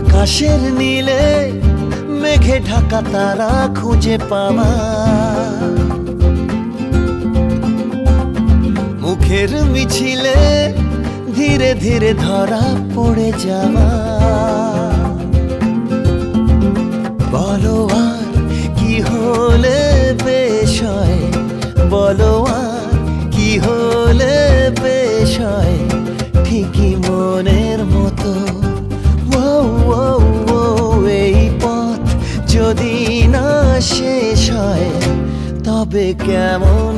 আকাশের নীলে মেঘে ঢাকা তারা খুঁজে পাওয়া, মুখের মিছিলে ধীরে ধীরে ধরা পড়ে যাওয়া। বলো আর কি হলে বেশ হয়, বলো আর কি হলে বেশ হয়, ঠিকই মনের মতো। এই পথ যদি না শেষ হয় তবে কেমন